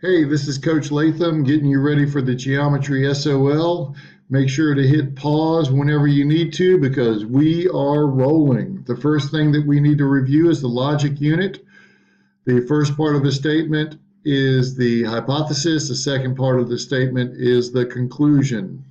Hey, this is Coach Latham getting you ready for the Geometry SOL. Make sure to hit pause whenever you need to because we are rolling. The first thing that we need to review is the logic unit. The first part of the statement is the hypothesis. The second part of the statement is the conclusion.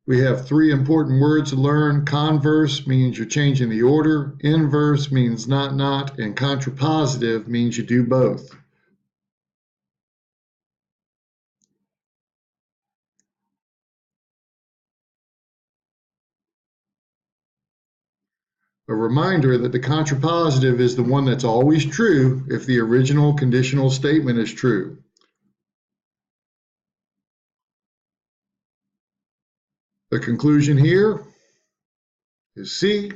We have three important words to learn. Converse means you're changing the order. Inverse means not, and contrapositive means you do both. A reminder that the contrapositive is the one that's always true if the original conditional statement is true. The conclusion here is C.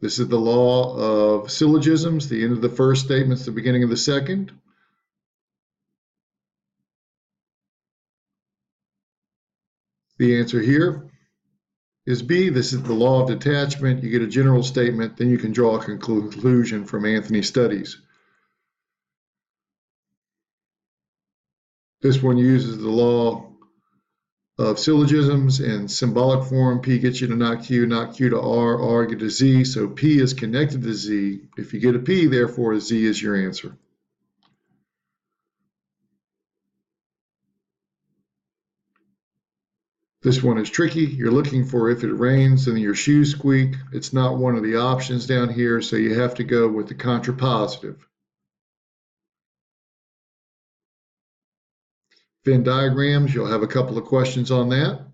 This is the law of syllogisms. The end of the first statement is the beginning of the second. The answer here is B. This is the law of detachment. You get a general statement, then you can draw a conclusion from Anthony's studies. This one uses the law of syllogisms in symbolic form. P gets you to not Q to R get to Z. So P is connected to Z. If you get a P, therefore Z is your answer. This one is tricky. You're looking for if it rains and your shoes squeak. It's not one of the options down here, so you have to go with the contrapositive. Venn diagrams, you'll have a couple of questions on that.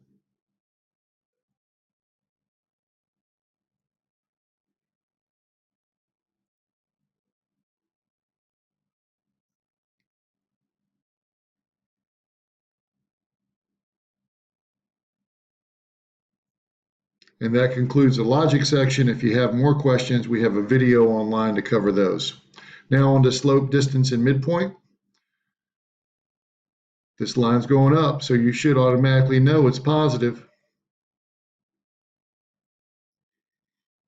And that concludes the logic section. If you have more questions, we have a video online to cover those. Now on to slope, distance, and midpoint. This line's going up, so you should automatically know it's positive.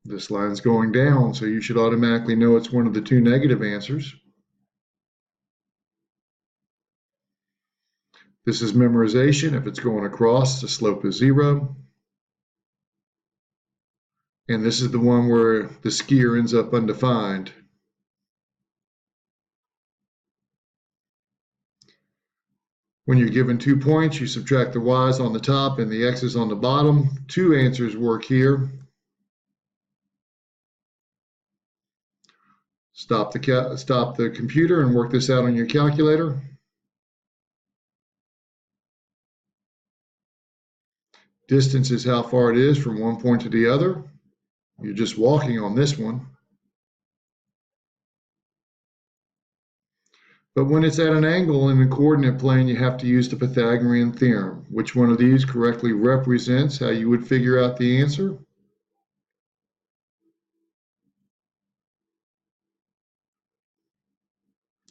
This line's going down, so you should automatically know it's one of the two negative answers. This is memorization. If it's going across, the slope is 0. And this is the one where the skier ends up undefined. When you're given 2 points, you subtract the y's on the top and the x's on the bottom. Two answers work here. Stop the computer and work this out on your calculator. Distance is how far it is from one point to the other. You're just walking on this one. But when it's at an angle in the coordinate plane, you have to use the Pythagorean theorem. Which one of these correctly represents how you would figure out the answer?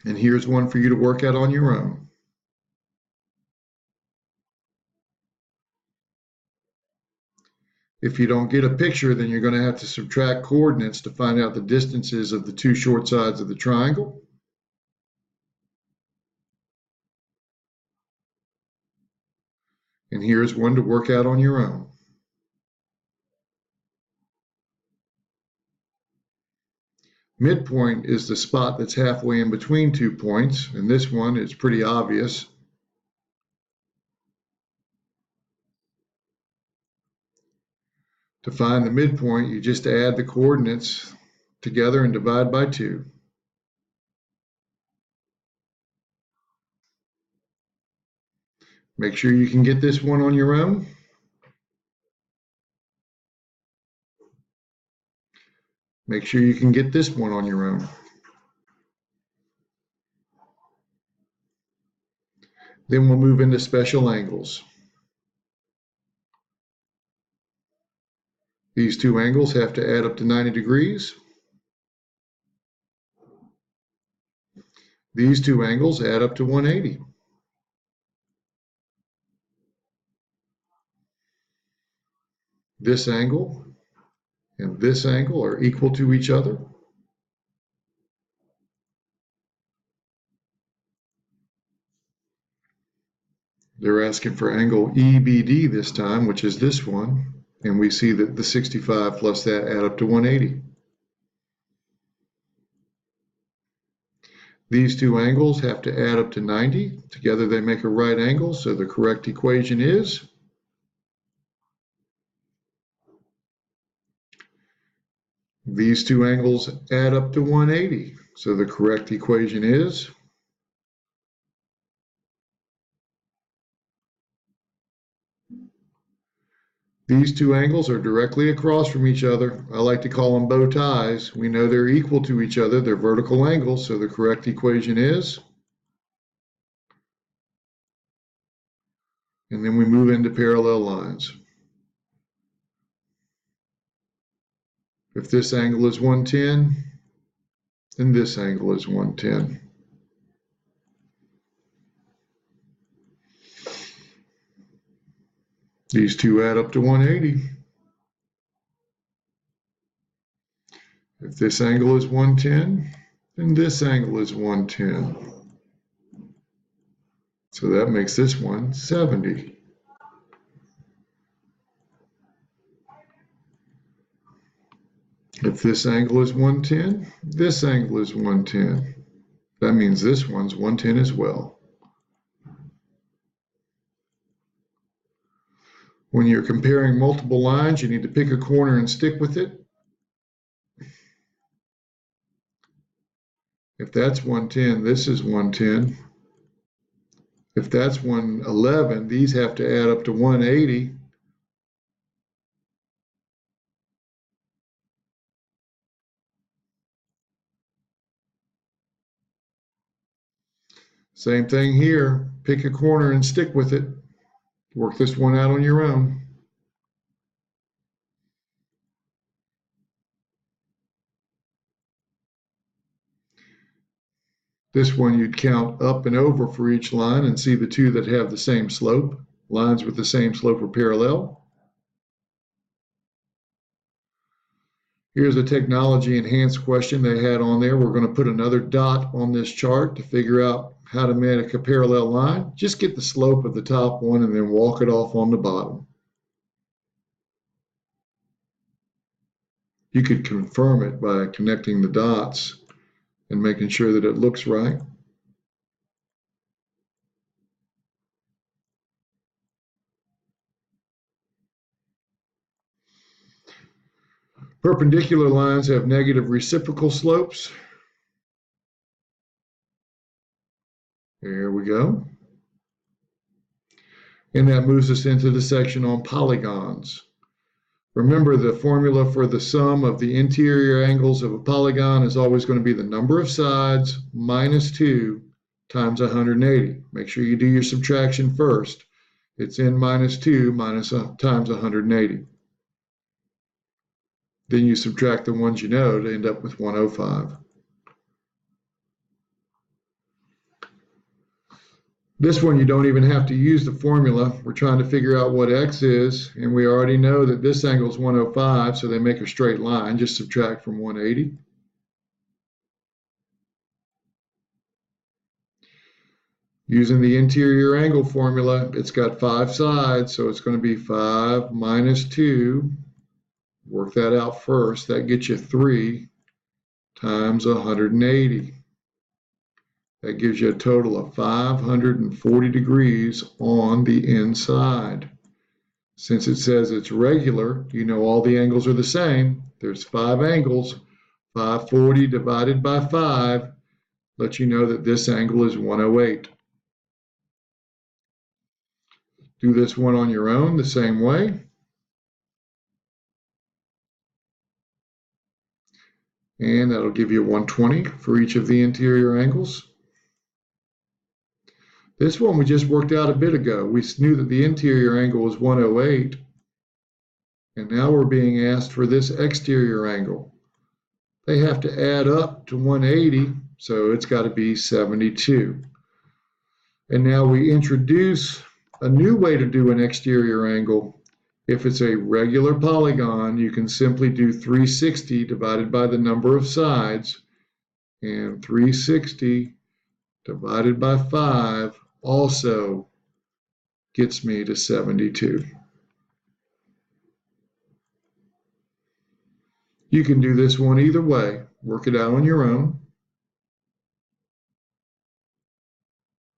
And here's one for you to work out on your own. If you don't get a picture, then you're going to have to subtract coordinates to find out the distances of the two short sides of the triangle. And here's one to work out on your own. Midpoint is the spot that's halfway in between 2 points, and this one is pretty obvious. To find the midpoint, you just add the coordinates together and divide by 2. Make sure you can get this one on your own. Make sure you can get this one on your own. Then we'll move into special angles. These two angles have to add up to 90 degrees. These two angles add up to 180. This angle and this angle are equal to each other. They're asking for angle EBD this time, which is this one, and we see that the 65 plus that add up to 180. These two angles have to add up to 90. Together they make a right angle, so the correct equation is these two angles add up to 180. So the correct equation is these two angles are directly across from each other. I like to call them bow ties. We know they're equal to each other. They're vertical angles, so the correct equation is, and then we move into parallel lines. If this angle is 110, then this angle is 110. These two add up to 180. If this angle is 110, then this angle is 110. So that makes this one 70. If this angle is 110, this angle is 110. That means this one's 110 as well. When you're comparing multiple lines, you need to pick a corner and stick with it. If that's 110, this is 110. If that's 111, these have to add up to 180. Same thing here. Pick a corner and stick with it. Work this one out on your own. This one you'd count up and over for each line and see the two that have the same slope. Lines with the same slope are parallel. Here's a technology enhanced question they had on there. We're going to put another dot on this chart to figure out how to make a parallel line. Just get the slope of the top one and then walk it off on the bottom. You could confirm it by connecting the dots and making sure that it looks right. Perpendicular lines have negative reciprocal slopes. There we go. And that moves us into the section on polygons. Remember, the formula for the sum of the interior angles of a polygon is always going to be the number of sides minus 2 times 180. Make sure you do your subtraction first. It's n minus 2 times 180. Then you subtract the ones you know to end up with 105. This one you don't even have to use the formula. We're trying to figure out what x is, and we already know that this angle is 105, so they make a straight line. Just subtract from 180. Using the interior angle formula, it's got 5 sides, so it's going to be 5 minus 2. Work that out first. That gets you 3 times 180. That gives you a total of 540 degrees on the inside. Since it says it's regular, you know all the angles are the same. There's 5 angles. 540 divided by 5 lets you know that this angle is 108. Do this one on your own the same way. And that'll give you 120 for each of the interior angles. This one we just worked out a bit ago. We knew that the interior angle was 108, and now we're being asked for this exterior angle. They have to add up to 180, so it's got to be 72. And now we introduce a new way to do an exterior angle. If it's a regular polygon, you can simply do 360 divided by the number of sides, and 360 divided by 5 also gets me to 72. You can do this one either way. Work it out on your own.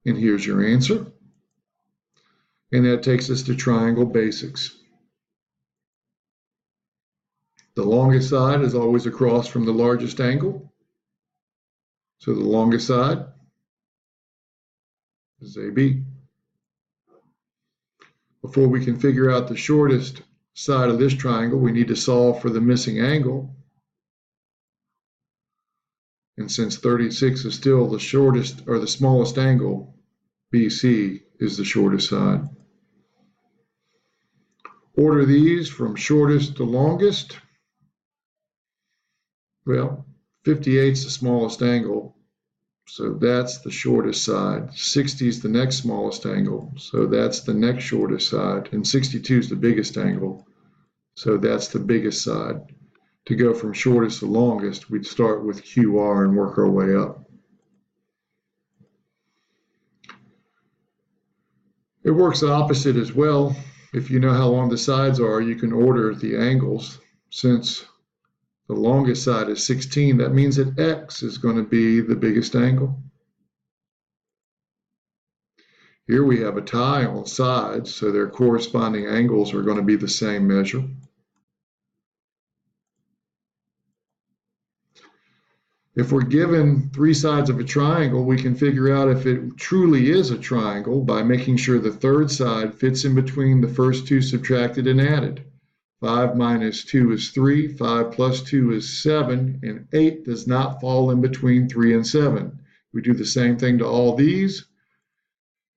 And here's your answer. And that takes us to triangle basics. The longest side is always across from the largest angle. So the longest side is AB. Before we can figure out the shortest side of this triangle, we need to solve for the missing angle. And since 36 is still the shortest or the smallest angle, BC is the shortest side. Order these from shortest to longest. Well, 58 is the smallest angle, so that's the shortest side. 60 is the next smallest angle, so that's the next shortest side. And 62 is the biggest angle, so that's the biggest side. To go from shortest to longest, we'd start with QR and work our way up. It works opposite as well. If you know how long the sides are, you can order the angles. Since the longest side is 16, that means that X is going to be the biggest angle. Here we have a tie on sides, so their corresponding angles are going to be the same measure. If we're given three sides of a triangle, we can figure out if it truly is a triangle by making sure the third side fits in between the first two subtracted and added. 5 minus 2 is 3, 5 plus 2 is 7, and 8 does not fall in between 3 and 7. We do the same thing to all these,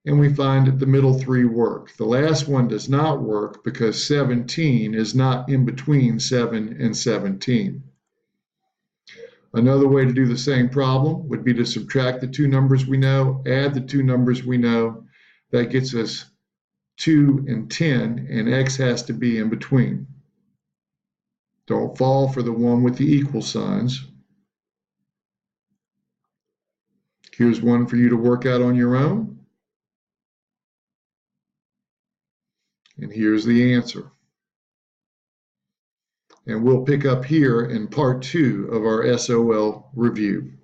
and we find that the middle three work. The last one does not work because 17 is not in between 7 and 17. Another way to do the same problem would be to subtract the two numbers we know, add the two numbers we know. That gets us 2 and 10, and X has to be in between. Don't fall for the one with the equal signs. Here's one for you to work out on your own. And here's the answer. And we'll pick up here in part 2 of our SOL review.